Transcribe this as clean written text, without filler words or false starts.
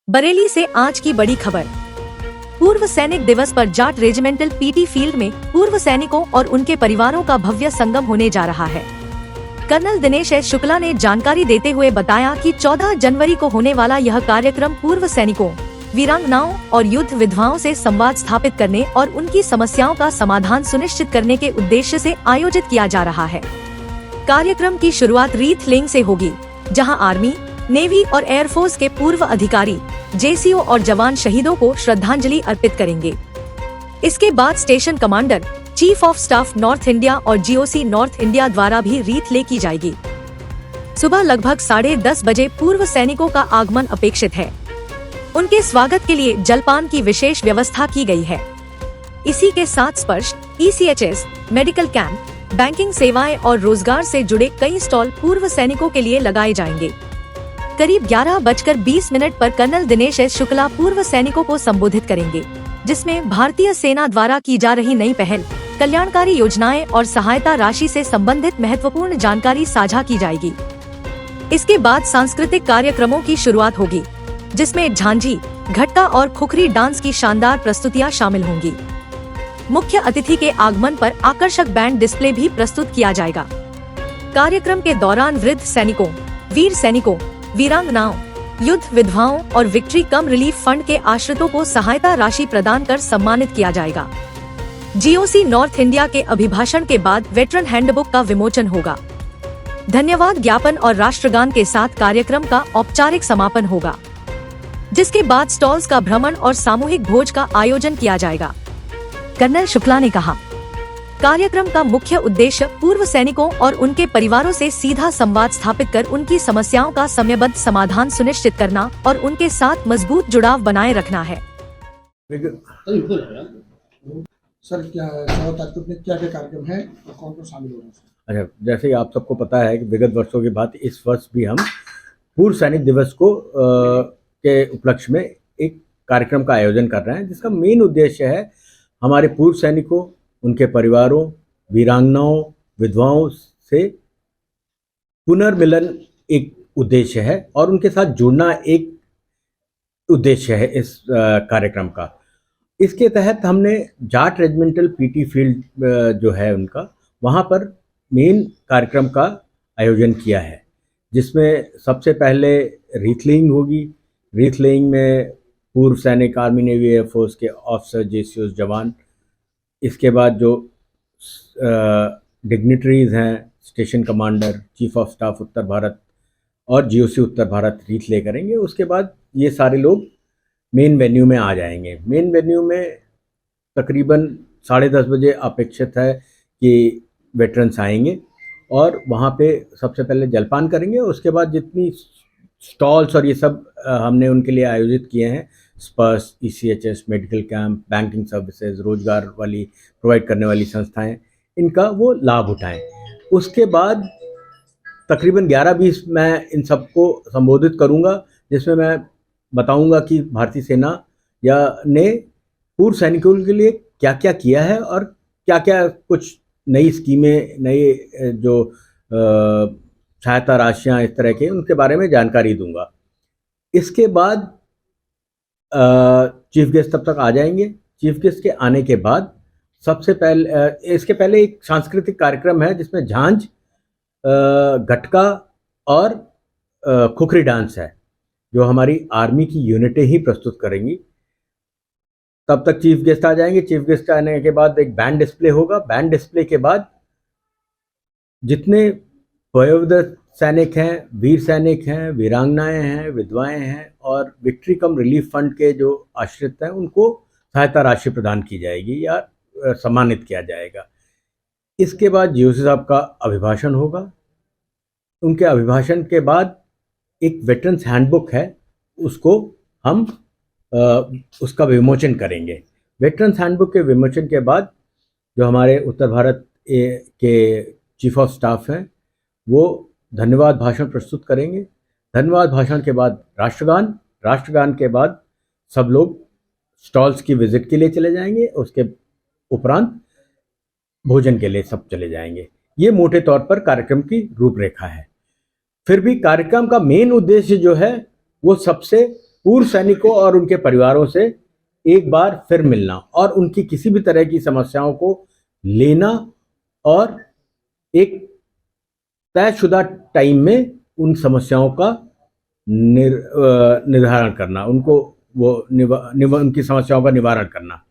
बरेली से आज की बड़ी खबर। पूर्व सैनिक दिवस पर जाट रेजिमेंटल पीटी फील्ड में पूर्व सैनिकों और उनके परिवारों का भव्य संगम होने जा रहा है। कर्नल दिनेश एस शुक्ला ने जानकारी देते हुए बताया कि 14 जनवरी को होने वाला यह कार्यक्रम पूर्व सैनिकों, वीरांगनाओं और युद्ध विधवाओं से संवाद स्थापित करने और उनकी समस्याओं का समाधान सुनिश्चित करने के उद्देश्य से आयोजित किया जा रहा है। कार्यक्रम की शुरुआत रीथ लेंग से होगी, जहां आर्मी, नेवी और एयरफोर्स के पूर्व अधिकारी, जेसीओ और जवान शहीदों को श्रद्धांजलि अर्पित करेंगे। इसके बाद station commander, chief of staff north India और जीओसी नॉर्थ इंडिया द्वारा भी रीथ ले की जाएगी। सुबह लगभग 10:30 बजे पूर्व सैनिकों का आगमन अपेक्षित है। उनके स्वागत के लिए जलपान की विशेष व्यवस्था की गई है। इसी के साथ स्पर्श, ECHS, मेडिकल कैंप, बैंकिंग सेवाएं और रोजगार से जुड़े कई स्टॉल पूर्व सैनिकों के लिए लगाए जाएंगे। करीब 11:20 पर कर्नल दिनेश एस शुक्ला पूर्व सैनिकों को संबोधित करेंगे, जिसमें भारतीय सेना द्वारा की जा रही नई पहल, कल्याणकारी योजनाएं और सहायता राशि से संबंधित महत्वपूर्ण जानकारी साझा की जाएगी। इसके बाद सांस्कृतिक कार्यक्रमों की शुरुआत होगी, जिसमें झांझी, घटका और खुखरी डांस की शानदार प्रस्तुतियां शामिल होंगी। मुख्य अतिथि के आगमन पर आकर्षक बैंड डिस्प्ले भी प्रस्तुत किया जाएगा। कार्यक्रम के दौरान वृद्ध सैनिकों, वीर सैनिकों, वीरांगनाओं, युद्ध विधवाओं और विक्ट्री कम रिलीफ फंड के आश्रितों को सहायता राशि प्रदान कर सम्मानित किया जाएगा। जीओसी नॉर्थ इंडिया के अभिभाषण के बाद वेटरन हैंडबुक का विमोचन होगा। धन्यवाद ज्ञापन और राष्ट्रगान के साथ कार्यक्रम का औपचारिक समापन होगा, जिसके बाद स्टॉल्स का भ्रमण और सामूहिक भोज का आयोजन किया जाएगा। कर्नल शुक्ला ने कहा, कार्यक्रम का मुख्य उद्देश्य पूर्व सैनिकों और उनके परिवारों से सीधा संवाद स्थापित कर उनकी समस्याओं का समयबद्ध समाधान सुनिश्चित करना और उनके साथ मजबूत जुड़ाव बनाए रखना है। सर, क्या 14 तारीख में क्या क्या कार्यक्रम है और कौन कौन शामिल हो रहे हैं? अच्छा, जैसे ही आप सबको पता है कि विगत वर्षों के बाद इस वर्ष भी हम पूर्व सैनिक दिवस को के उपलक्ष्य में एक कार्यक्रम का आयोजन कर रहे हैं, जिसका मेन उद्देश्य है हमारे पूर्व सैनिकों, उनके परिवारों, वीरांगनाओं, विधवाओं से पुनर्मिलन एक उद्देश्य है और उनके साथ जुड़ना एक उद्देश्य है इस कार्यक्रम का। इसके तहत हमने जाट रेजिमेंटल पीटी फील्ड जो है उनका, वहाँ पर मेन कार्यक्रम का आयोजन किया है, जिसमें सबसे पहले रीथ लेइंग होगी। रीथ लेइंग में पूर्व सैनिक, आर्मी, नेवी, एयरफोर्स के ऑफिसर, जेसीओ, जवान, इसके बाद जो डिग्निटरीज हैं, station commander, chief of staff Uttar Bharat और जीओसी उत्तर भारत रीथ ले करेंगे। उसके बाद ये सारे लोग मेन वेन्यू में आ जाएंगे। मेन वेन्यू में तकरीबन 10:30 बजे अपेक्षित है कि वेटरन्स आएंगे और वहाँ पे सबसे पहले जलपान करेंगे। उसके बाद जितनी स्टॉल्स और ये सब हमने उनके लिए आयोजित किए हैं, स्पर्श, ECHS, medical camp, banking services, रोजगार वाली प्रोवाइड करने वाली संस्थाएं, इनका वो लाभ उठाएं। उसके बाद तकरीबन 11:20 मैं इन सबको संबोधित करूंगा, जिसमें मैं बताऊंगा कि भारतीय सेना ने पूर्व सैनिकों के लिए क्या क्या किया है और क्या क्या कुछ नई स्कीमें, नए जो सहायता राशियाँ इस तरह के, उनके बारे में जानकारी दूंगा। इसके बाद चीफ गेस्ट तब तक आ जाएंगे। चीफ गेस्ट के आने के बाद सबसे पहले इसके पहले एक सांस्कृतिक कार्यक्रम है, जिसमें झांझ, घटका और खुखरी डांस है, जो हमारी आर्मी की यूनिटें ही प्रस्तुत करेंगी। तब तक चीफ गेस्ट आ जाएंगे। चीफ गेस्ट आने के बाद एक बैंड डिस्प्ले होगा। बैंड डिस्प्ले के बाद जितने वयोवृद्ध सैनिक हैं, वीर सैनिक हैं, वीरांगनाएं हैं, विधवाएं हैं और विक्ट्री कम रिलीफ फंड के जो आश्रित हैं, उनको सहायता राशि प्रदान की जाएगी या सम्मानित किया जाएगा। इसके बाद जीओसी साहब का अभिभाषण होगा। उनके अभिभाषण के बाद एक वेटरन्स हैंडबुक है, उसको हम उसका विमोचन करेंगे। वेटरन्स हैंडबुक के विमोचन के बाद जो हमारे उत्तर भारत के चीफ ऑफ स्टाफ हैं, वो धन्यवाद भाषण प्रस्तुत करेंगे। धन्यवाद भाषण के बाद राष्ट्रगान के बाद सब लोग स्टॉल्स की विजिट के लिए चले जाएंगे। उसके उपरांत भोजन के लिए सब चले जाएंगे। ये मोटे तौर पर कार्यक्रम की रूपरेखा है। फिर भी कार्यक्रम का मेन उद्देश्य जो है वो सबसे पूर्व सैनिकों और उनके परिवारों से एक बार फिर मिलना और उनकी किसी भी तरह की समस्याओं को लेना और एक तयशुदा टाइम में उन समस्याओं का निर्धारण करना, उनको उनकी समस्याओं का निवारण करना।